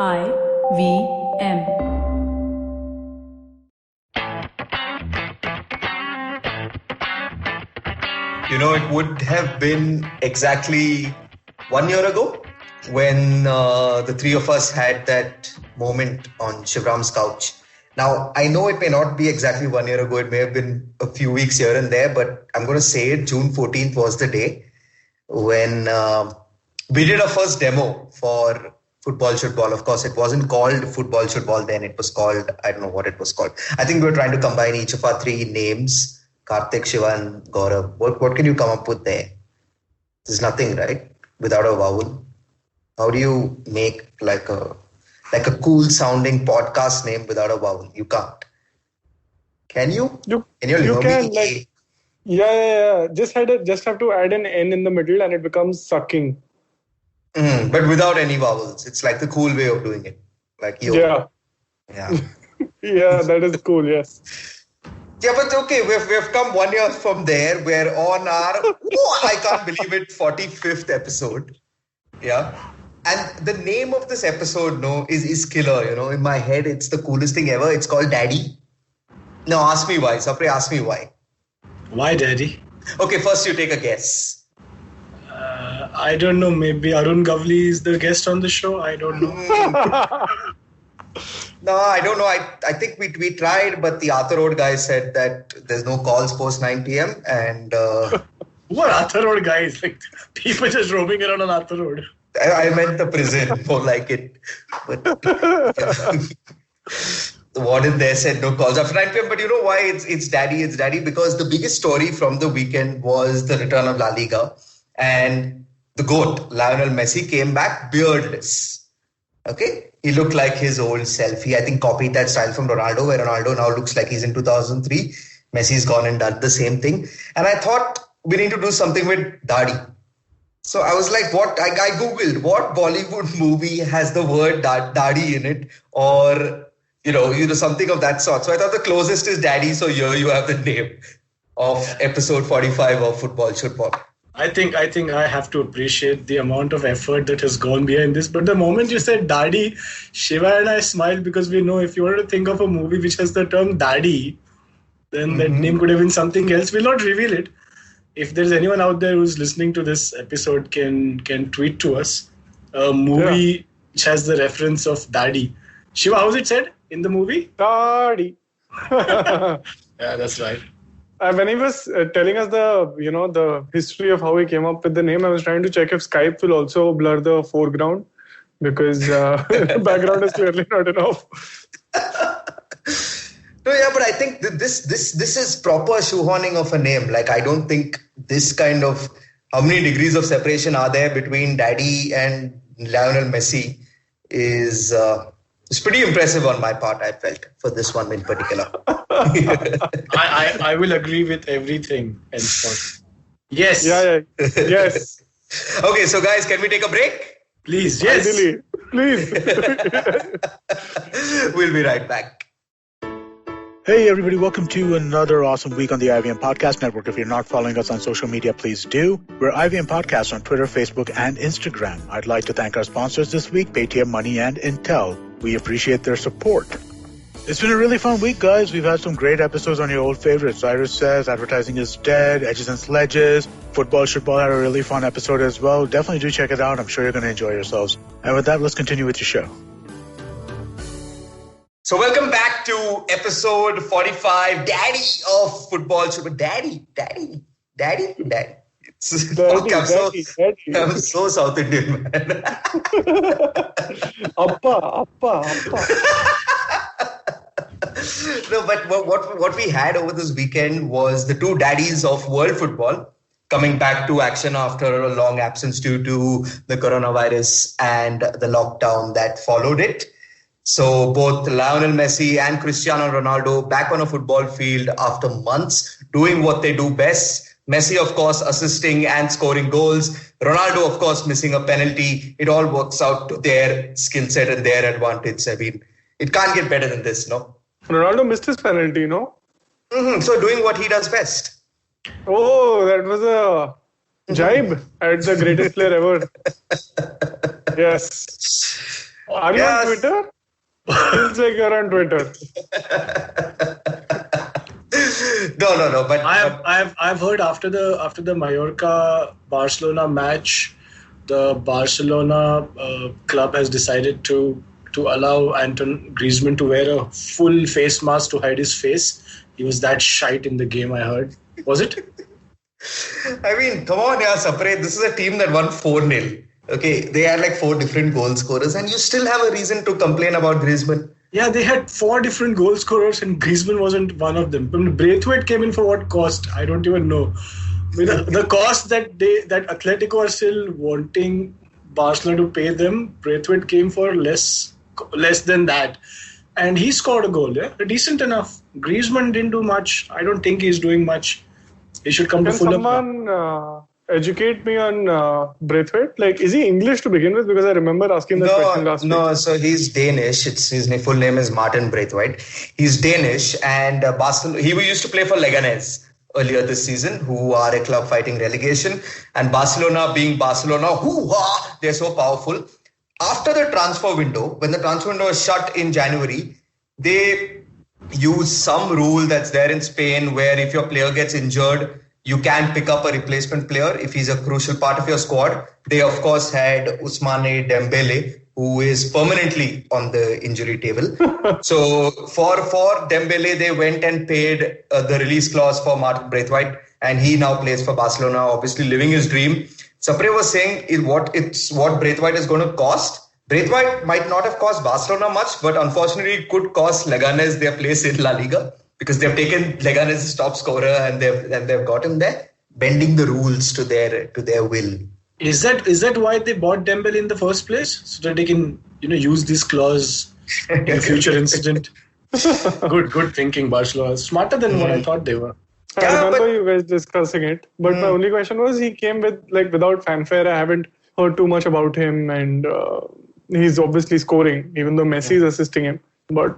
IVM. It would have been exactly 1 year ago when the three of us had that moment on Shivram's couch. Now, I know it may not be exactly 1 year ago. It may have been a few weeks here and there, but I'm going to say it. June 14th was the day when we did our first demo for Football Shootball. Of course, it wasn't called Football Shootball then. It was called, I don't know what it was called. I think we were trying to combine each of our three names, Karthik, Siva and Gaurav. What can you come up with there? There's nothing, right? Without a vowel. How do you make like a cool sounding podcast name without a vowel? You can't. Can you? You can, like, yeah. Just have to add an N in the middle and it becomes sucking. But without any vowels. It's like the cool way of doing it. Like yo. Yeah. Yeah, that is cool, yes. Yeah, but okay, we've come 1 year from there. We're on our, I can't believe it, 45th episode. Yeah. And the name of this episode, is killer. In my head, it's the coolest thing ever. It's called Daddy. Now, ask me why. Sapre, ask me why. Why Daddy? Okay, first you take a guess. I don't know. Maybe Arun Gavli is the guest on the show. I don't know. No, I don't know. I think we tried, but the Arthur Road guy said that there's no calls post 9 p.m. And who are Arthur Road guys? Like people just roaming around on Arthur Road. I meant the prison, more like it. But the warden there said no calls after 9 p.m. But you know why it's Daddy? It's Daddy because the biggest story from the weekend was the return of La Liga. And the GOAT, Lionel Messi, came back beardless. Okay? He looked like his old self. He, I think, copied that style from Ronaldo, where Ronaldo now looks like he's in 2003. Messi's gone and done the same thing. And I thought we need to do something with Dadi. So I was like, I Googled, what Bollywood movie has the word Dadi in it? Or, something of that sort. So I thought the closest is Daddy. So here you have the name of episode 45 of Football Shootball. I think I have to appreciate the amount of effort that has gone behind this. But the moment you said Daddy, Shiva and I smiled because we know if you wanted to think of a movie which has the term Daddy, then that name could have been something else. We'll not reveal it. If there's anyone out there who's listening to this episode, can tweet to us a movie which has the reference of Daddy. Shiva, how's it said in the movie? Daddy. Yeah, that's right. When he was telling us the history of how he came up with the name, I was trying to check if Skype will also blur the foreground because the background is clearly not enough. No, yeah, but I think this is proper shoehorning of a name. Like, I don't think this kind of, how many degrees of separation are there between Daddy and Lionel Messi is it's pretty impressive on my part, I felt, for this one in particular. I will agree with everything. Yes. Yeah. Yes. Okay, so guys, can we take a break? Please, yes. Ideally. Please. We'll be right back. Hey everybody, welcome to another awesome week on the IVM Podcast Network. If you're not following us on social media, please do. We're IVM Podcast on Twitter, Facebook, and Instagram. I'd like to thank our sponsors this week, Paytm Money and Intel. We appreciate their support. It's been a really fun week, guys. We've had some great episodes on your old favorites. Cyrus Says, Advertising is Dead, Edges and Sledges. Football Shootball had a really fun episode as well. Definitely do check it out. I'm sure you're going to enjoy yourselves. And with that, let's continue with your show. So welcome back to episode 45, Daddy of Football Shootball. Daddy. I'm so South Indian, man. Appa. No, but what we had over this weekend was the two daddies of world football coming back to action after a long absence due to the coronavirus and the lockdown that followed it. So both Lionel Messi and Cristiano Ronaldo back on a football field after months, doing what they do best. Messi, of course, assisting and scoring goals. Ronaldo, of course, missing a penalty. It all works out to their skill set and their advantage. I mean, it can't get better than this, no? Ronaldo missed his penalty, no? So doing what he does best. Oh, that was a jibe at the greatest player ever. Yes. Are you on Twitter? Feels like you're on Twitter. No. But I've heard after the Mallorca Barcelona match, the Barcelona club has decided to allow Anton Griezmann to wear a full face mask to hide his face. He was that shite in the game, I heard. Was it? I mean, come on, Sapre. This is a team that won 4-0. Okay, they had like 4 different goal scorers, and you still have a reason to complain about Griezmann. Yeah, they had 4 different goal scorers, and Griezmann wasn't one of them. Braithwaite came in for what cost? I don't even know. I mean, the cost that Atletico are still wanting Barcelona to pay them, Braithwaite came for less than that, and he scored a goal. Yeah, decent enough. Griezmann didn't do much. I don't think he's doing much. He should come to Fulham. Can someone educate me on Braithwaite? Like, is he English to begin with? Because I remember asking that question last week. No, so he's Danish. His full name is Martin Braithwaite. He's Danish, and Barcelona. He used to play for Leganes earlier this season, who are a club fighting relegation. And Barcelona, being Barcelona, hoo-ha, they're so powerful. After the transfer window, when the transfer window was shut in January, they use some rule that's there in Spain where if your player gets injured, you can pick up a replacement player if he's a crucial part of your squad. They, of course, had Ousmane Dembele, who is permanently on the injury table. So for Dembele, they went and paid the release clause for Martin Braithwaite, and he now plays for Barcelona, obviously living his dream. Sapre was saying what Braithwaite is going to cost. Braithwaite might not have cost Barcelona much, but unfortunately it could cost Leganes their place in La Liga, because they've taken Leganes' top scorer and they've got him there, bending the rules to their will. Is that why they bought Dembele in the first place, so that they can use this clause in a future incident? Good thinking, Barcelona. Smarter than what I thought they were. I remember you guys discussing it, but my only question was, he came without fanfare. I haven't heard too much about him, and he's obviously scoring, even though Messi is assisting him, but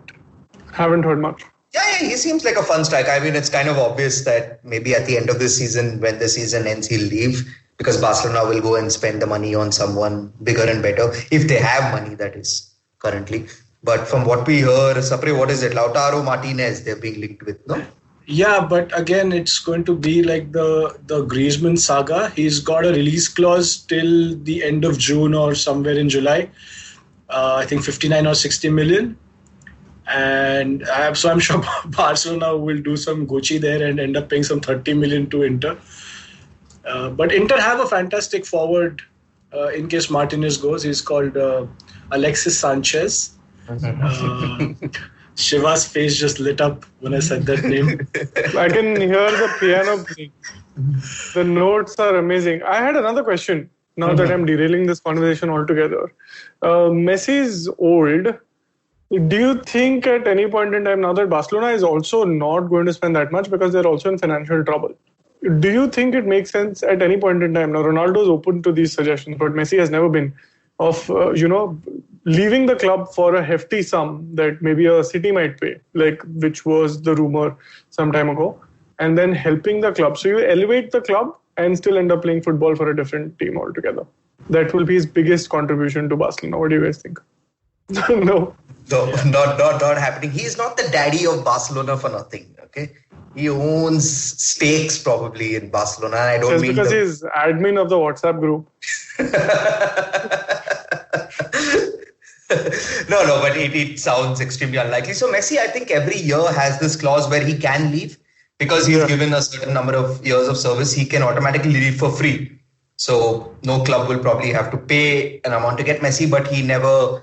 haven't heard much. Yeah, he seems like a fun striker. I mean, it's kind of obvious that maybe at the end of this season, when the season ends, he'll leave, because Barcelona will go and spend the money on someone bigger and better, if they have money, that is, currently. But from what we hear, Sapre, what is it? Lautaro Martinez, they're being linked with, no? Yeah, but again, it's going to be like the Griezmann saga. He's got a release clause till the end of June or somewhere in July. I think 59 or 60 million. And so I'm sure Barcelona will do some Gucci there and end up paying some 30 million to Inter. But Inter have a fantastic forward in case Martinez goes. He's called Alexis Sanchez. Shiva's face just lit up when I said that name. I can hear the piano playing. The notes are amazing. I had another question, now that I'm derailing this conversation altogether. Messi is old. Do you think at any point in time, now that Barcelona is also not going to spend that much because they're also in financial trouble, do you think it makes sense at any point in time? Now, Ronaldo is open to these suggestions, but Messi has never been, of, leaving the club for a hefty sum that maybe a city might pay, which was the rumor some time ago, and then helping the club. So you elevate the club and still end up playing football for a different team altogether. That will be his biggest contribution to Barcelona. What do you guys think? No. No, not happening. He's not the daddy of Barcelona for nothing, okay? He owns stakes probably in Barcelona. I don't mean because he's admin of the WhatsApp group. No, but it sounds extremely unlikely. So Messi, I think every year has this clause where he can leave because he's given a certain number of years of service. He can automatically leave for free. So no club will probably have to pay an amount to get Messi, but he never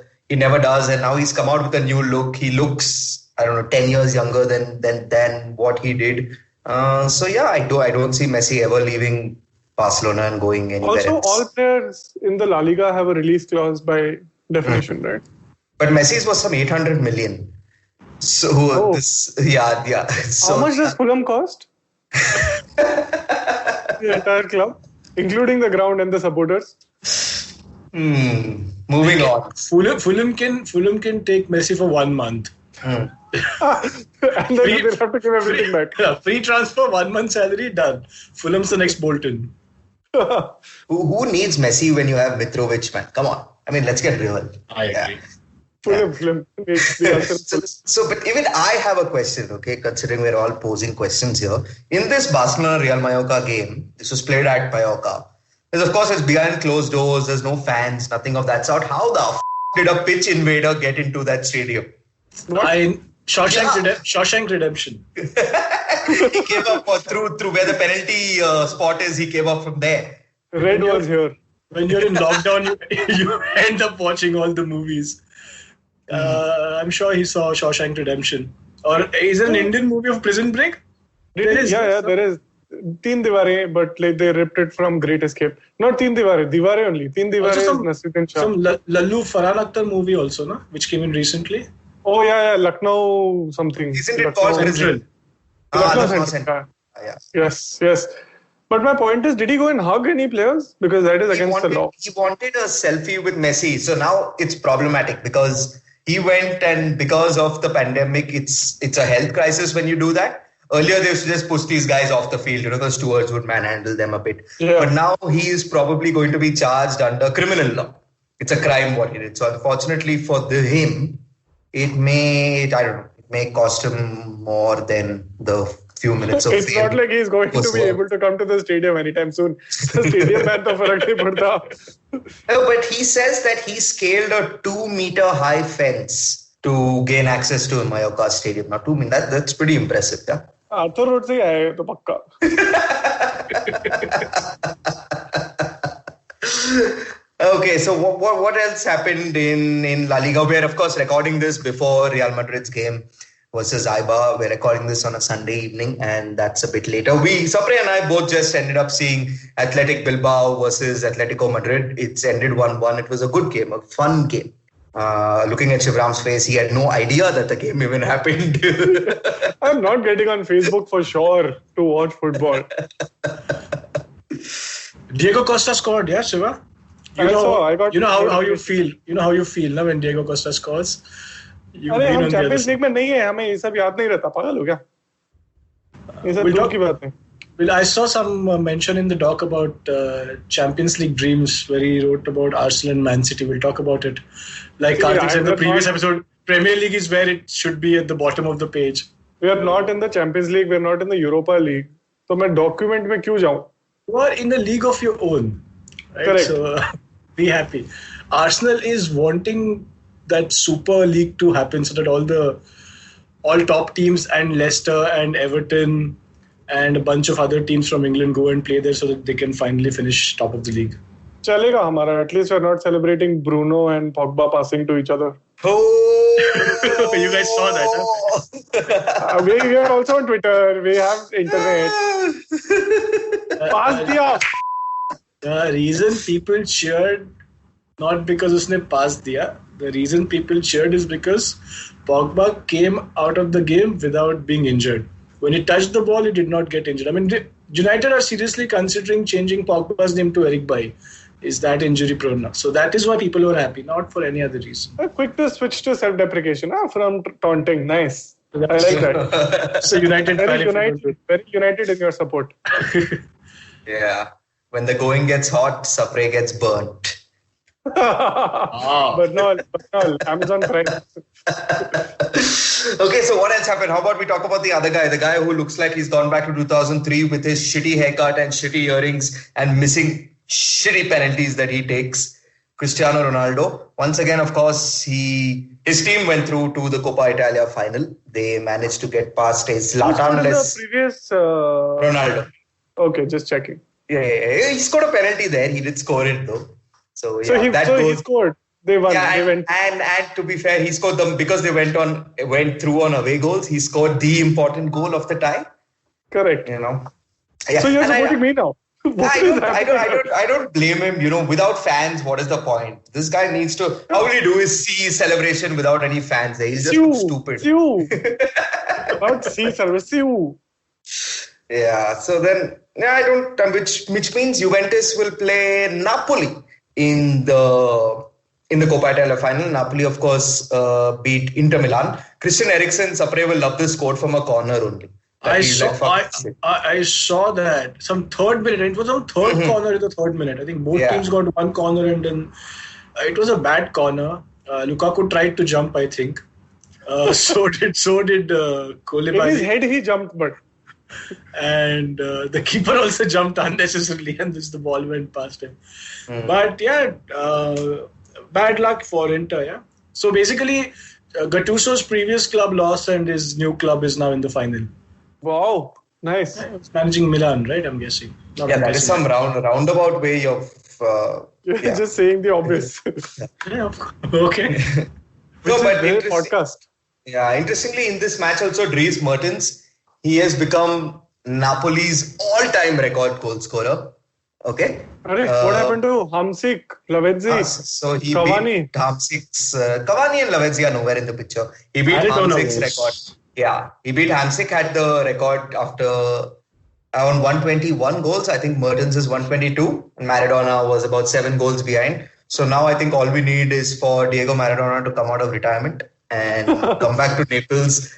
does. And now he's come out with a new look. He looks, 10 years younger than what he did. So yeah, I don't see Messi ever leaving Barcelona and going anywhere else. Also, all players in the La Liga have a release clause by definition, right? But Messi's was some 800 million. So yeah. So, how much does Fulham cost? The entire club, including the ground and the supporters. Moving on. Fulham can take Messi for 1 month. And then they'll have to give everything back. Yeah, free transfer, 1 month salary, done. Fulham's the next Bolton. Who needs Messi when you have Mitrovic, man? Come on. I mean, let's get real. I agree. Film. The answer is So, but even I have a question, okay, considering we're all posing questions here. In this Barcelona-Real Mallorca game, this was played at Mallorca. Because, of course, it's behind closed doors, there's no fans, nothing of that sort. How the did a pitch invader get into that stadium? Shawshank Redemption. He came up through where the penalty spot is, he came up from there. Red was here. When you're in lockdown, you end up watching all the movies. I'm sure he saw Shawshank Redemption. Or is it an Indian movie of Prison Break? There is. Teen Diware, but like they ripped it from Great Escape. Not Teen Diware only. Teen Diware is Nasiruddin Shah. Some Lallu Farhan Akhtar movie also, no? Which came in recently. Oh yeah, Lucknow something. Isn't it called Central? Lucknow Central. Yes. But my point is, did he go and hug any players? Because that is against the law. He wanted a selfie with Messi. So now it's problematic because he went, and because of the pandemic, it's a health crisis when you do that. Earlier, they used to just push these guys off the field, the stewards would manhandle them a bit. Yeah. But now he is probably going to be charged under criminal law. It's a crime what he did. So unfortunately for him, it may cost him more than the few minutes of It's not like he's going to be able to come to the stadium anytime soon. The stadium man to farak nahi padta. No, but he says that he scaled a 2-meter high fence to gain access to Mallorca Stadium. Now, 2 meters, that's pretty impressive, yeah? Arthur Road se hi aaya to pakka. Okay, so what else happened in La Liga? We're, of course, recording this before Real Madrid's game versus Eibar. We're recording this on a Sunday evening, and that's a bit later. Sapre and I both just ended up seeing Athletic Bilbao versus Atletico Madrid. It's ended 1-1. It was a good game, a fun game. Looking at Shivram's face, he had no idea that the game even happened. I'm not getting on Facebook for sure to watch football. Diego Costa scored, yeah, Shiva? You know how you feel. You know how you feel now when Diego Costa scores. अरे हम champions league में नहीं है, हमें ये सब याद नहीं रहता, पागल हो क्या? ये सब दूर की बात है. Well, I saw some mention in the doc about Champions League dreams where he wrote about Arsenal and Man City. We'll talk about it. Like Karthik said in the previous episode, Premier League is where it should be at the bottom of the page. We are not in the Champions League. We are not in the Europa League. So मैं document में क्यों जाऊँ? You are in a league of your own. Right? Correct. So be happy. Arsenal is wanting that Super League to happen so that all top teams and Leicester and Everton and a bunch of other teams from England go and play there so that they can finally finish top of the league. चलेगा हमारा. At least we're not celebrating Bruno and Pogba passing to each other. Oh, you guys saw that, huh? We are also on Twitter. We have internet. Pass diya. The reason people cheered, not because usne pass diya. The reason people cheered is because Pogba came out of the game without being injured. When he touched the ball, he did not get injured. I mean, United are seriously considering changing Pogba's name to Eric Bailly. Is that injury prone now? So that is why people were happy, not for any other reason. A quick to switch to self-deprecation from taunting. Nice. I like that. So United, very united in your support. Yeah. When the going gets hot, Sapre gets burnt. But no, Amazon Prime. Okay, so what else happened? How about we talk about the other guy, the guy who looks like he's gone back to 2003 with his shitty haircut and shitty earrings and missing shitty penalties that he takes, Cristiano Ronaldo. Once again, of course, his team went through to the Coppa Italia final. They managed to get past a Zlatan-less the previous Ronaldo. Okay, just checking. Yeah. He scored a penalty there. He did score it though. So he scored. They won. Yeah, they went. And to be fair, he scored them because they went through on away goals. He scored the important goal of the tie. Correct. Yeah. So you're supporting me now. I don't blame him. Without fans, what is the point? This guy needs to. All he do is see celebration without any fans. He's just stupid. About see service. Yeah. So then, I don't. Which means Juventus will play Napoli in the Coppa Italia final. Napoli, of course, beat Inter Milan. Christian Eriksen, Sapre will love this quote from a corner only. I saw that some third minute. It was some third corner in the third minute. I think both teams got one corner and then it was a bad corner. Lukaku tried to jump, I think. So did Koulibaly. In his head, he jumped, but. And the keeper also jumped unnecessarily, and the ball went past him. But yeah, bad luck for Inter. Yeah. So basically, Gattuso's previous club lost, and his new club is now in the final. Wow, nice. It's managing Milan, right? I'm guessing. That is some roundabout way of. Just saying the obvious. Yeah, okay. No, but podcast. Yeah, interestingly, in this match also, Dries Mertens, he has become Napoli's all-time record goal scorer. Okay. What happened to Hamsik, Lavezzi, so he Cavani? beat Hamsik's. Cavani and Lavezzi are nowhere in the picture. He beat Hamsik's record. Yeah, he beat Hamsik, had the record after around 121 goals. I think Mertens is 122. And Maradona was about 7 goals behind. So now I think all we need is for Diego Maradona to come out of retirement and come back to Naples.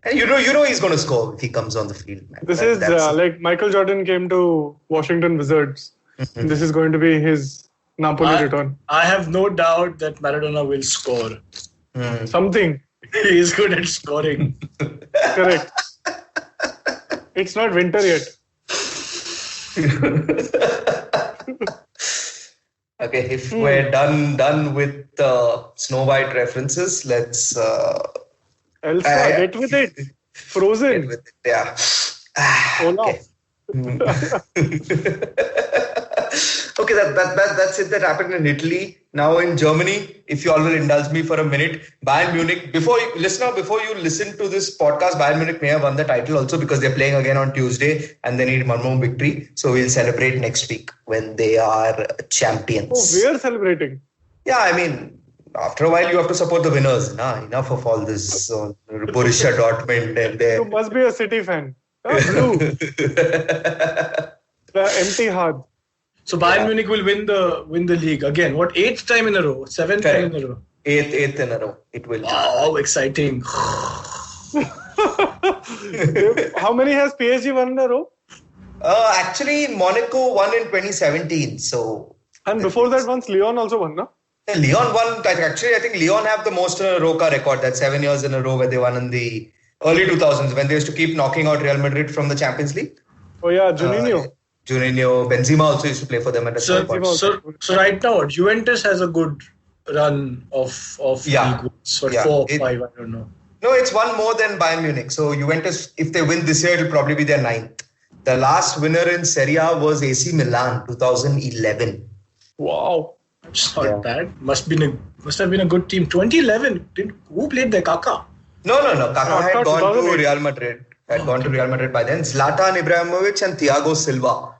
And you know he's going to score if he comes on the field, man. This is like Michael Jordan came to Washington Wizards. This is going to be his Napoli return. I have no doubt that Maradona will score. Something. He is good at scoring. Correct. It's not winter yet. Okay, if we're done with Snow White references, let's... Elsa, get with it. Frozen. Get with it, yeah. Olaf. Okay, that's it. That happened in Italy. Now in Germany, if you all will indulge me for a minute, Bayern Munich. Before you listen to this podcast, Bayern Munich may have won the title also because they're playing again on Tuesday and they need one more victory. So we'll celebrate next week when they are champions. Oh, we are celebrating. Yeah, I mean, after a while you have to support the winners. Nah, enough of all this Borussia Dortmund and there. You must be a City fan. Blue. The empty heart. So Bayern Munich will win the league again. What, 8th time in a row? 7th time in a row? 8th in a row. It will. Wow, exciting. How many has PSG won in a row? Actually, Monaco won in 2017. So. And before that, once Lyon also won, no? Lyon won. Actually, I think Lyon have the most in a row record. That's 7 years in a row where they won in the early 2000s when they used to keep knocking out Real Madrid from the Champions League. Oh yeah, Juninho. Benzema also used to play for them at a certain point. So right now, Juventus has a good run of league wins. 4 or 5, I don't know. No, it's one more than Bayern Munich. So Juventus, if they win this year, it'll probably be their 9th. The last winner in Serie A was AC Milan, 2011. Wow. It's not bad. Must have been a good team. 2011. Who played there? Kaká? No. Kaká had gone to Real Madrid. By then. Zlatan Ibrahimovic and Thiago Silva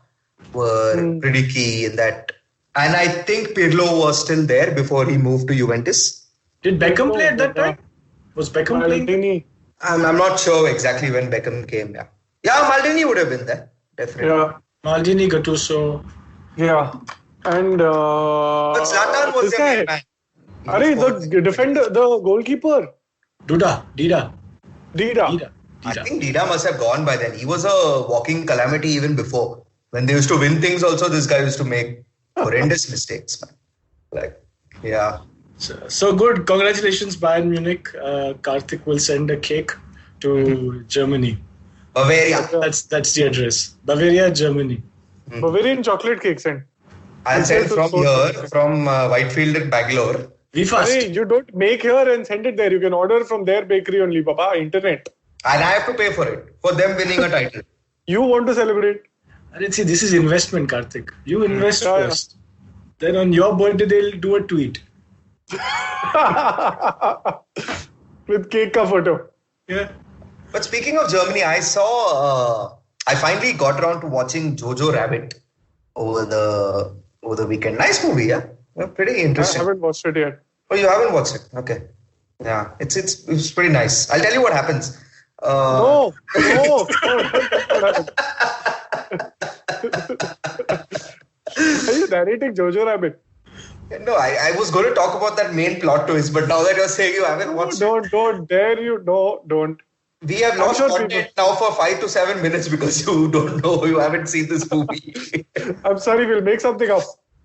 were pretty key in that. And I think Pirlo was still there before he moved to Juventus. Did Beckham play at that time? Was Beckham playing? I'm not sure exactly when Beckham came. Yeah, Maldini would have been there. Definitely. Yeah. Maldini, Gattuso. Yeah. And but Zlatan was there. The defender, the goalkeeper. Dida. I think Dida must have gone by then. He was a walking calamity even before. When they used to win things also, this guy used to make horrendous mistakes. So good. Congratulations, Bayern Munich. Karthik will send a cake to Germany. Bavaria. That's the address. Bavaria, Germany. Bavarian chocolate cake sent. I'll send from here, from Whitefield in Bangalore. Be fast. Hey, you don't make here and send it there. You can order from their bakery only, Papa. Internet. And I have to pay for it, for them winning a title. You want to celebrate? See, this is investment, Karthik. You invest first. Then on your birthday, they'll do a tweet. With cake ka photo. Yeah. But speaking of Germany, I finally got around to watching Jojo Rabbit over the weekend. Nice movie, yeah? Pretty interesting. I haven't watched it yet. Oh, you haven't watched it? Okay. Yeah, it's pretty nice. I'll tell you what happens. No. Are you narrating Jojo Rabbit? No, I was going to talk about that main plot twist, but now that you're saying you haven't watched it. Don't dare you. No, don't. We have lost content now for 5 to 7 minutes because you don't know, you haven't seen this movie. I'm sorry, we'll make something up.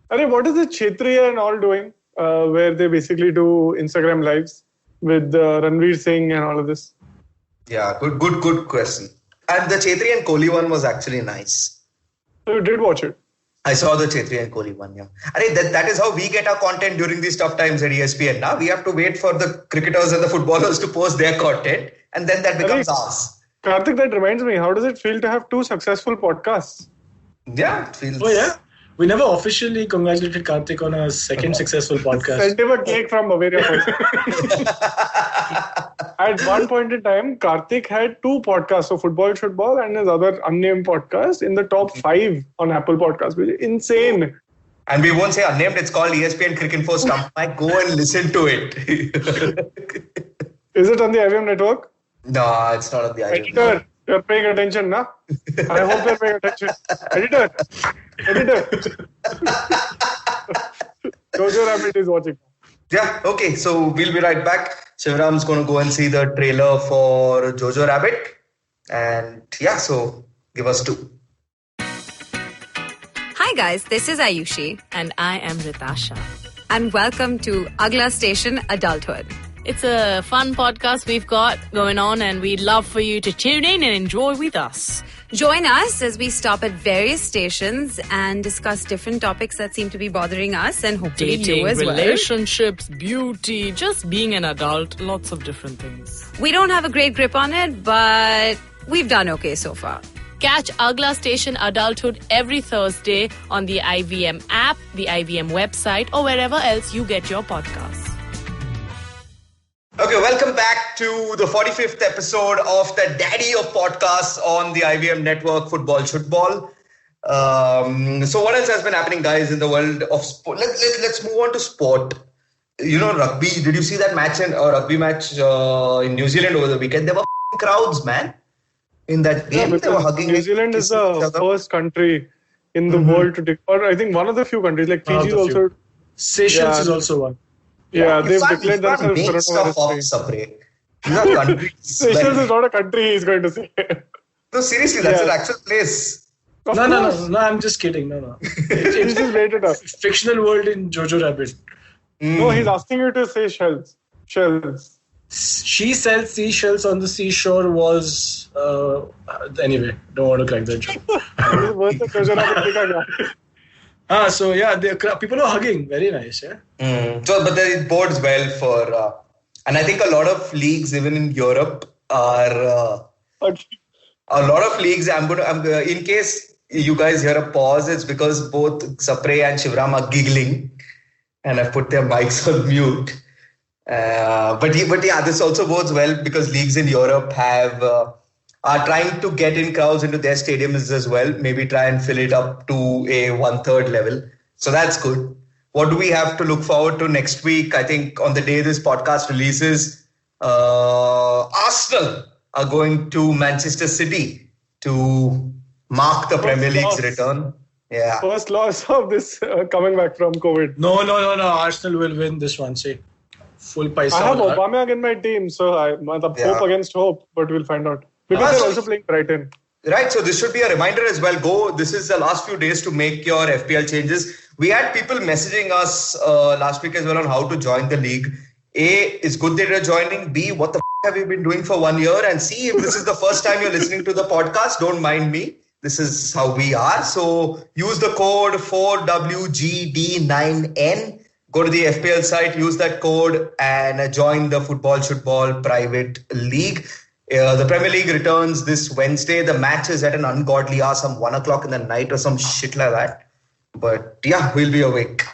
What is the Kshatriya and all doing? where they basically do Instagram lives with Ranveer Singh and all of this. Yeah, good question. And the Chetri and Kohli one was actually nice. So you did watch it? I saw the Chetri and Kohli one, yeah. That is how we get our content during these tough times at ESPN. Now we have to wait for the cricketers and the footballers to post their content, and then that becomes ours. Karthik, that reminds me, how does it feel to have 2 successful podcasts? Yeah, it feels... Oh, yeah? We never officially congratulated Karthik on a second successful podcast. Sent him a cake from Bavaria first. At one point in time, Karthik had 2 podcasts, so Shootball and his other unnamed podcast in the top 5 on Apple Podcasts, which is insane. And we won't say unnamed, it's called ESPN Cricket Info Stump. Go and listen to it. Is it on the IVM network? No, it's not on the IVM. Editor, you're paying attention, na? I hope you're paying attention. Editor. Jojo Rabbit is watching. Yeah, okay. So we'll be right back. Shivram's going to go and see the trailer for Jojo Rabbit. And yeah, so give us 2. Hi guys, this is Ayushi. And I am Ritasha. And welcome to Agla Station Adulthood. It's a fun podcast we've got going on, and we'd love for you to tune in and enjoy with us. Join us as we stop at various stations and discuss different topics that seem to be bothering us and hopefully Dating, you as well. relationships, beauty, just being an adult, lots of different things. We don't have a great grip on it, but we've done okay so far. Catch Agla Station Adulthood every Thursday on the IVM app, the IVM website, or wherever else you get your podcasts. Okay, welcome back to the 45th episode of the Daddy of Podcasts on the IVM network, Shootball. So what else has been happening, guys, in the world of sport? Let's move on to sport. You know, rugby. Did you see that rugby match in New Zealand over the weekend? There were crowds, man. In that game, they were hugging. New Zealand is the first country in the world to take, or I think one of the few countries, like Fiji also. Seychelles is also one. Yeah, they've declared themselves coronavirus-free. These are countries. Seychelles is not a country, he's going to say. No, seriously, that's an actual place. No, I'm just kidding. No. He's just made it up. Fictional world in Jojo Rabbit. No, he's asking you to say shells. She sells seashells on the seashore was... anyway, don't want to crack that joke. So yeah, people are hugging. Very nice, yeah. But it bodes well for... and I think a lot of leagues, even in Europe, are... A lot of leagues, in case you guys hear a pause, it's because both Sapre and Shivram are giggling. And I've put their mics on mute. But yeah, this also bodes well because leagues in Europe are trying to get in crowds into their stadiums as well. Maybe try and fill it up to a 1/3 level. So that's good. What do we have to look forward to next week? I think on the day this podcast releases, Arsenal are going to Manchester City to mark the Premier League's return. Yeah. First loss of this coming back from COVID. No. Arsenal will win this one. See. Full paisa. I have Aubameyang in my team, so I hope against hope, but we'll find out. Because they're also playing Brighton. Right, so this should be a reminder as well. This is the last few days to make your FPL changes. We had people messaging us last week as well on how to join the league. A, it's good that you're joining. B, what the have you been doing for 1 year? And C, if this is the first time you're listening to the podcast, don't mind me. This is how we are. So use the code 4WGD9N. Go to the FPL site, use that code and join the Shootball private league. The Premier League returns this Wednesday. The match is at an ungodly hour, some 1 o'clock in the night or some shit like that. But yeah, we'll be awake.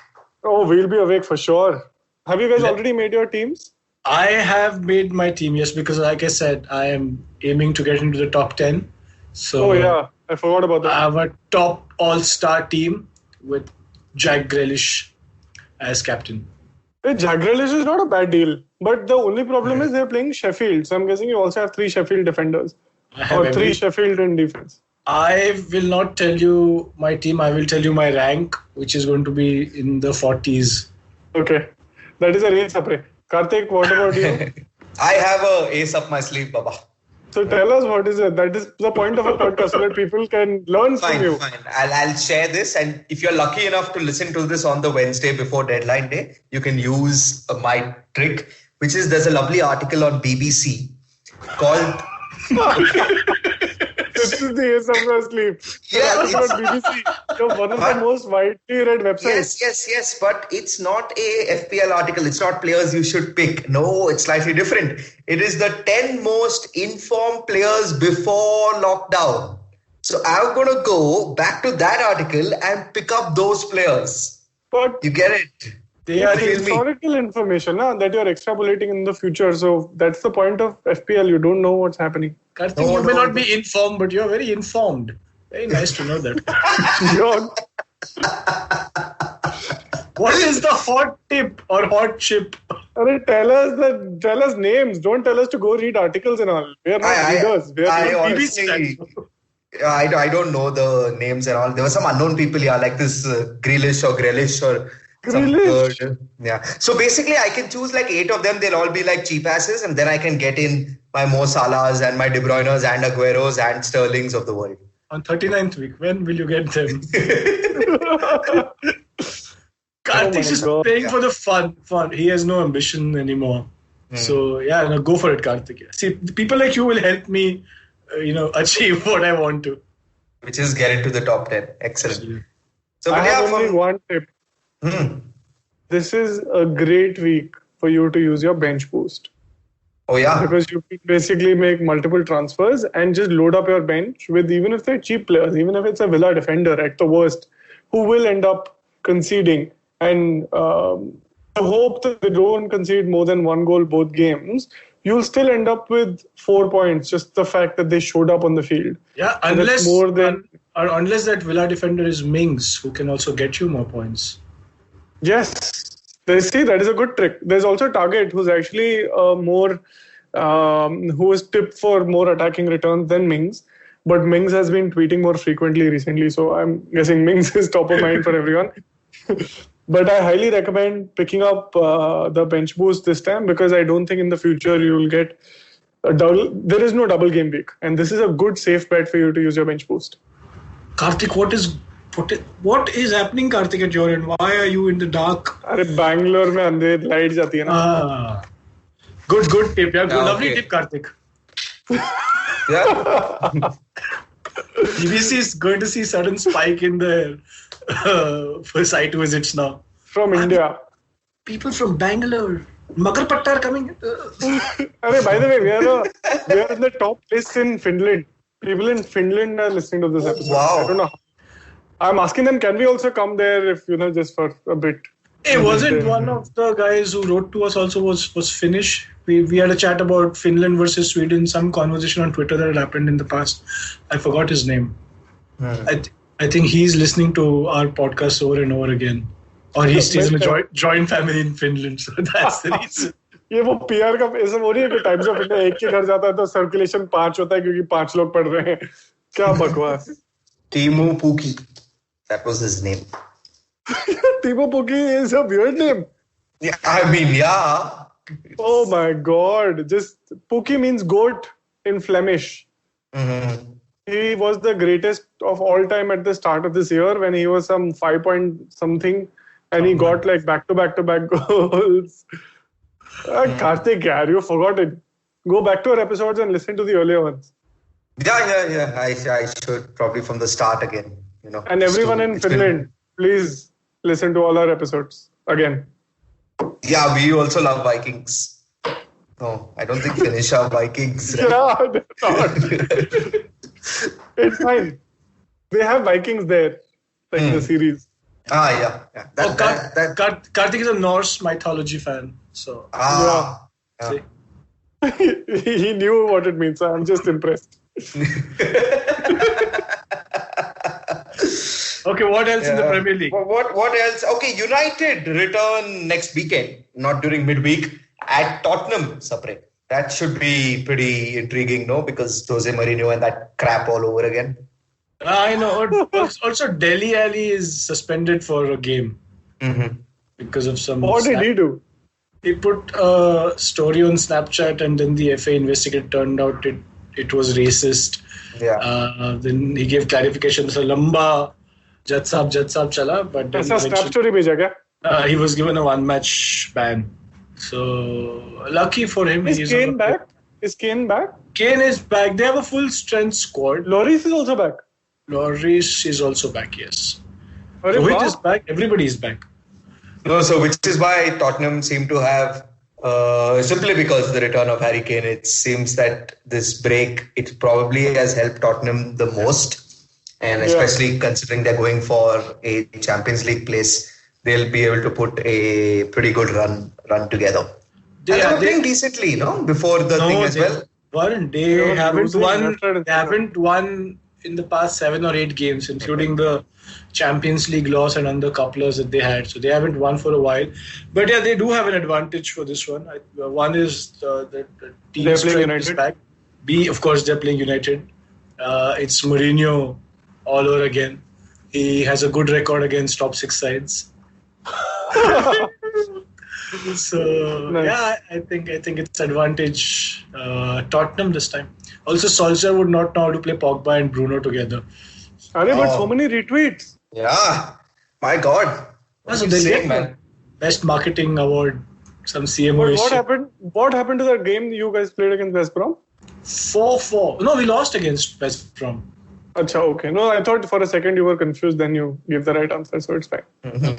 Oh, we'll be awake for sure. Have you guys already made your teams? I have made my team, yes, because like I said, I am aiming to get into the top 10. So I forgot about that. I have a top all-star team with Jack Grealish as captain. Hey, Jack Grealish is not a bad deal. But the only problem is they're playing Sheffield. So I'm guessing you also have 3 Sheffield defenders. Or 3 Sheffield in defense. I will not tell you my team. I will tell you my rank, which is going to be in the 40s. Okay. That is a real Sapre. Karthik, what about you? I have a ace up my sleeve, Baba. So tell us what is it. That is the point of a podcast so that people can learn from you. Fine. I'll share this, and if you're lucky enough to listen to this on the Wednesday before deadline day, you can use my trick, which is there's a lovely article on BBC called. This is the ace of my sleep. Yeah, it's BBC. One of the most widely read websites. Yes. But it's not a FPL article. It's not players you should pick. No, it's slightly different. It is the 10 most informed players before lockdown. So I'm going to go back to that article and pick up those players. But you get it? They are historical information that you're extrapolating in the future. So that's the point of FPL. You don't know what's happening. Karthik, you may not be informed, but you're very informed. Very nice to know that. What is the hot tip or hot chip? Tell us names. Don't tell us to go read articles and all. We are not readers. We are honestly, I don't know the names and all. There were some unknown people here, like this Grealish or some third. Yeah. So basically, I can choose like 8 of them. They'll all be like cheap asses, and then I can get in my Mo Salahs and my De Bruynes and Agueros and Sterlings of the world. On 39th week, when will you get them? Karthik is playing for the fun. He has no ambition anymore. So go for it, Karthik. See, people like you will help me, achieve what I want to. Which is get into the top 10. Excellent. So I have only one tip. This is a great week for you to use your bench boost. Oh yeah, because you can basically make multiple transfers and just load up your bench with, even if they're cheap players, even if it's a Villa defender at the worst, who will end up conceding. And I hope that they don't concede more than 1 goal both games. You'll still end up with 4 points, just the fact that they showed up on the field. Yeah, unless that Villa defender is Mings, who can also get you more points. Yes, that is a good trick. There's also Target, who's actually who is tipped for more attacking returns than Mings. But Mings has been tweeting more frequently recently, so I'm guessing Mings is top of mind for everyone. But I highly recommend picking up the bench boost this time, because I don't think in the future you will get a double. There is no double game week, and this is a good safe bet for you to use your bench boost. Karthik, what is happening, Karthik, at your end? Why are you in the dark? Bangalore mein andhe light jati hai na. Good tip. Yeah, lovely tip, Karthik. Yeah. BBC is going to see sudden spike in the site visits now. From India. People from Bangalore. Magarpatta are coming. By the way, we are in the top list in Finland. People in Finland are listening to this episode. Wow. I don't know. I'm asking them, can we also come there if, just for a bit? Hey, wasn't one of the guys who wrote to us also was Finnish? We had a chat about Finland versus Sweden, some conversation on Twitter that had happened in the past. I forgot his name. I think he's listening to our podcast over and over again. Or he stays in a joint family in Finland. So that's the reason. ये वो PR का ऐसा हो रही है कि times of India एक के घर जाता है तो सर्कुलेशन 5 होता है क्योंकि 5 लोग पढ़ रहे हैं. क्या बकवास. Timu Puki. That was his name. Timu Puki is a weird name. Yeah, I mean, yeah. Oh my God. Just Puki means goat in Flemish. Mm-hmm. He was the greatest of all time at the start of this year when he was some 5 point something and he got like back-to-back goals. Karthik, you forgot it. Go back to our episodes and listen to the earlier ones. Yeah. I should probably from the start again. And everyone in Finland, please listen to all our episodes again. Yeah, we also love Vikings. No, I don't think Finnish are Vikings. Right? Yeah, they're not. It's fine. They have Vikings there, like the series. Yeah. Karthik is a Norse mythology fan. So yeah. He knew what it means. So I'm just impressed. Okay, what else in the Premier League? What else? Okay, United return next weekend, not during midweek, at Tottenham, Sapre. That should be pretty intriguing, no? Because Jose Mourinho and that crap all over again. I know. Also, Dele Alli is suspended for a game because of some. What did he do? He put a story on Snapchat, and then the FA investigator turned out it it was racist. Yeah. Then he gave clarification. So lamba judge saab chala, but then snap story bheja kya? he was given a 1-match ban. So lucky for him. Is Kane back? Kane is back. They have a full strength squad. Lloris is also back. Lloris is also back. Yes. Arey Which wow. is back. Everybody is back. No, so which is why Tottenham seem to have, simply because of the return of Harry Kane, it seems that this break, it probably has helped Tottenham the most. And especially considering they're going for a Champions League place, they'll be able to put a pretty good run together. They were playing decently, before the thing as well. They haven't won in the past 7 or 8 games, including the Champions League loss and other couplers that they had. So they haven't won for a while. But yeah, they do have an advantage for this one. One is the team strength is back. B, of course, they're playing United. It's Mourinho all over again. He has a good record against top 6 sides. So nice. I think it's advantage Tottenham this time. Also, Solskjaer would not know how to play Pogba and Bruno together. But so many retweets. Yeah, my God. So they get best marketing award, some CMO. What happened to that game you guys played against West Brom? 4-4. No, we lost against West Brom. Acha, okay. No, I thought for a second you were confused. Then you gave the right answer, so it's fine.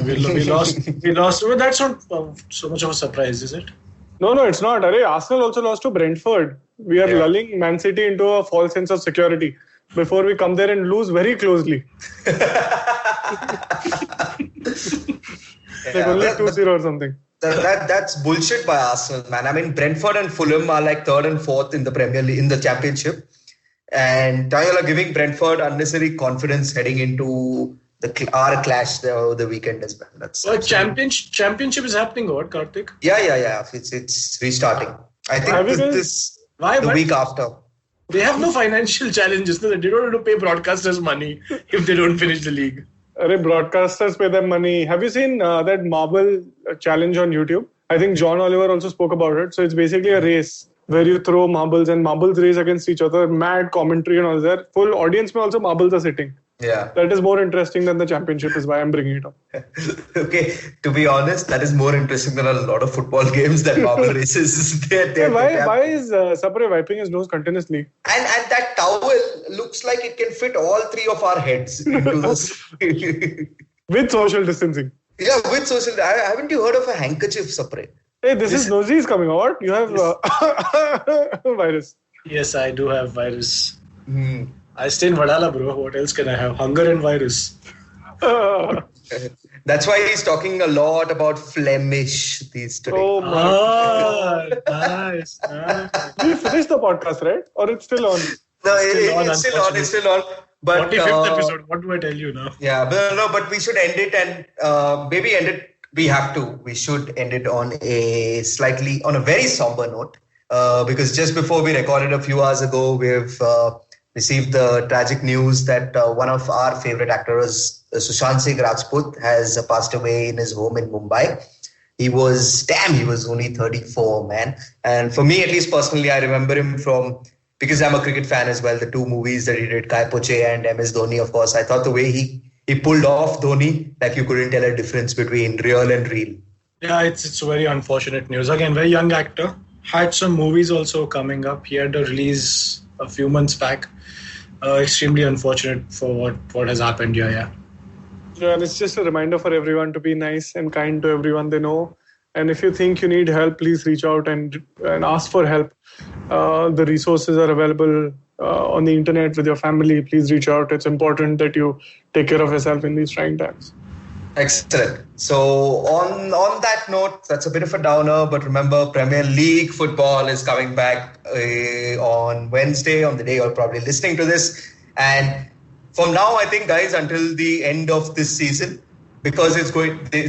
We lost. Well, that's not so much of a surprise, is it? No, it's not. Arsenal also lost to Brentford. We are lulling Man City into a false sense of security before we come there and lose very closely. Only 2-0 or something. That's bullshit by Arsenal, man. I mean, Brentford and Fulham are like 3rd and 4th in the Premier League, in the Championship. And you're giving Brentford unnecessary confidence heading into our clash the weekend as well. That's championship is happening, what, Karthik? Yeah. It's restarting. I think the week after. They have no financial challenges. They don't have to pay broadcasters money if they don't finish the league. Broadcasters pay them money. Have you seen that marble challenge on YouTube? I think John Oliver also spoke about it. So it's basically a race where you throw marbles and marbles race against each other. Mad commentary and all that. Full audience mein also marbles are sitting. Yeah. That is more interesting than the championship, is why I'm bringing it up. Okay, to be honest, that is more interesting than a lot of football games that marble races. Why is Sapre wiping his nose continuously? And that towel looks like it can fit all 3 of our heads into this. With social distancing. Yeah, with social. Haven't you heard of a handkerchief, Sapre? Hey, this is Nosy is coming out. You have virus. Yes, I do have virus. I stay in Vadala, bro. What else can I have? Hunger and virus. That's why he's talking a lot about Flemish these days. Oh my God. Nice. We finished the podcast, right? Or it's still on? No, it's still on. But 45th episode. What do I tell you now? Yeah, but we should end it and maybe end it. We should end it on a very somber note. Because just before we recorded a few hours ago, we've received the tragic news that one of our favorite actors, Sushant Singh Rajput, has passed away in his home in Mumbai. He was only 34, man. And for me, at least personally, I remember him because I'm a cricket fan as well, the 2 movies that he did, Kai Poche and MS Dhoni, of course. I thought the way he pulled off Dhoni, like you couldn't tell a difference between real and real. Yeah, it's very unfortunate news. Again, very young actor. Had some movies also coming up. He had a release a few months back. Extremely unfortunate for what has happened here, yeah. Yeah, and it's just a reminder for everyone to be nice and kind to everyone they know. And if you think you need help, please reach out and ask for help. The resources are available on the internet with your family. Please reach out. It's important that you take care of yourself in these trying times. Excellent. So on that note, that's a bit of a downer, but remember, Premier League football is coming back on Wednesday, on the day you're probably listening to this. And from now, I think, guys, until the end of this season, because it's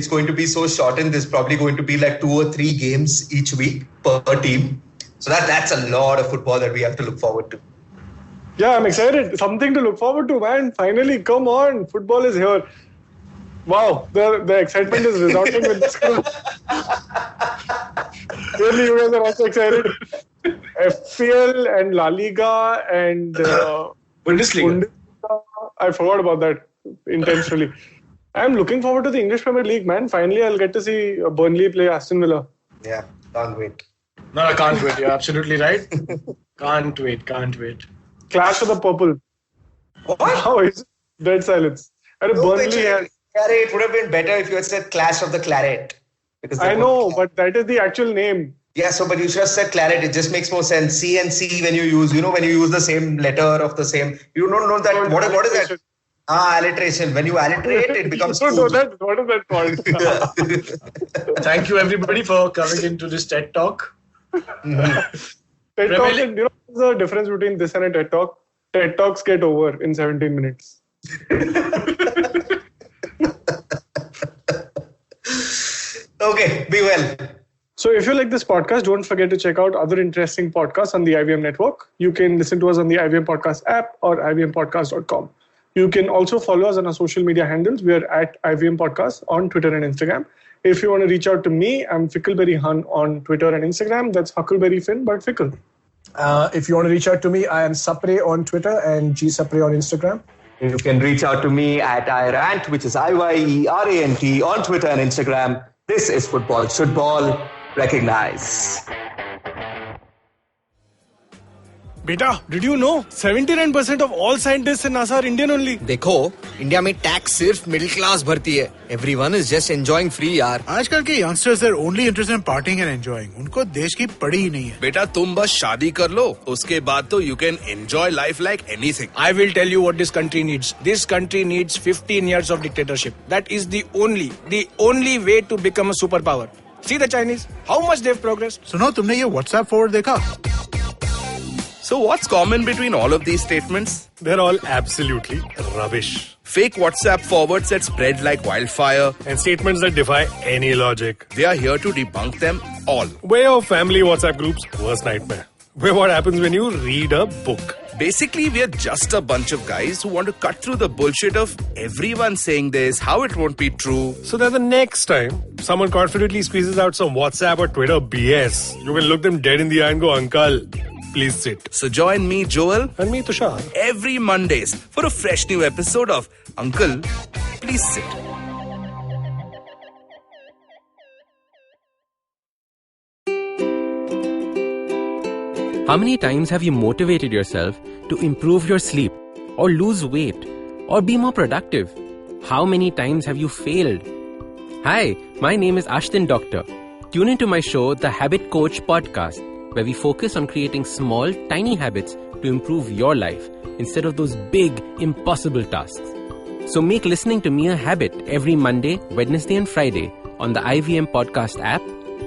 going to be so shortened, there's probably going to be like 2 or 3 games each week per team. So that's a lot of football that we have to look forward to. Yeah, I'm excited. Something to look forward to, man. Finally, come on. Football is here. Wow, the excitement is resounding with this. Really, you guys are also excited. FPL and La Liga and Bundesliga. I forgot about that intentionally. I'm looking forward to the English Premier League, man. Finally, I'll get to see Burnley play Aston Villa. Yeah, can't wait. No, I can't wait. You're absolutely right. Can't wait. Clash of the Purple. What? How is it? Dead silence. And Burnley has... It would have been better if you had said Clash of the Claret. Because I know, but that is the actual name. Yeah, but you should have said Claret. It just makes more sense. C and C when you use, when you use the same letter of the same... You don't know that... What is that? Alliteration. When you alliterate, it becomes... What is that called? Thank you, everybody, for coming into this TED Talk. TED Talk, what's the difference between this and a TED Talk? TED Talks get over in 17 minutes. Okay, be well. So if you like this podcast, don't forget to check out other interesting podcasts on the IVM network. You can listen to us on the IVM Podcast app or ivmpodcast.com. You can also follow us on our social media handles. We are at IVM Podcast on Twitter and Instagram. If you want to reach out to me, I'm Fickleberry Hun on Twitter and Instagram. That's Huckleberry Finn, but Fickle. If you want to reach out to me, I am Sapre on Twitter and GSapre on Instagram. You can reach out to me at iRant, which is IYERANT on Twitter and Instagram. This is Football Shootball. Recognize. Beta, did you know 79% of all scientists in NASA are Indian only? देखो, India में tax सिर्फ middle class भरती है. Everyone is just enjoying free यार. आजकल के youngsters are only interested in partying and enjoying. उनको देश की पड़ी ही नहीं है. बेटा तुम बस शादी कर लो, उसके बाद तो you can enjoy life like anything. I will tell you what this country needs. This country needs 15 years of dictatorship. That is the only way to become a superpower. See the Chinese, how much they've progressed. सुनो, तुमने ये WhatsApp forward देखा? So what's common between all of these statements? They're all absolutely rubbish. Fake WhatsApp forwards that spread like wildfire. And statements that defy any logic. They are here to debunk them all. Way of family WhatsApp groups, worst nightmare. Where what happens when you read a book. Basically, we're just a bunch of guys who want to cut through the bullshit of everyone saying this, how it won't be true. So that the next time someone confidently squeezes out some WhatsApp or Twitter BS, you can look them dead in the eye and go, Uncle, please sit. So join me, Joel. And me, Tushar. Every Mondays for a fresh new episode of Uncle, Please Sit. How many times have you motivated yourself to improve your sleep or lose weight or be more productive? How many times have you failed? Hi, my name is Ashton Doctor. Tune into my show, The Habit Coach Podcast, where we focus on creating small, tiny habits to improve your life instead of those big, impossible tasks. So make listening to me a habit every Monday, Wednesday and Friday on the IVM Podcast app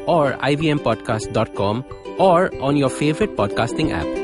or ivmpodcast.com or on your favorite podcasting app.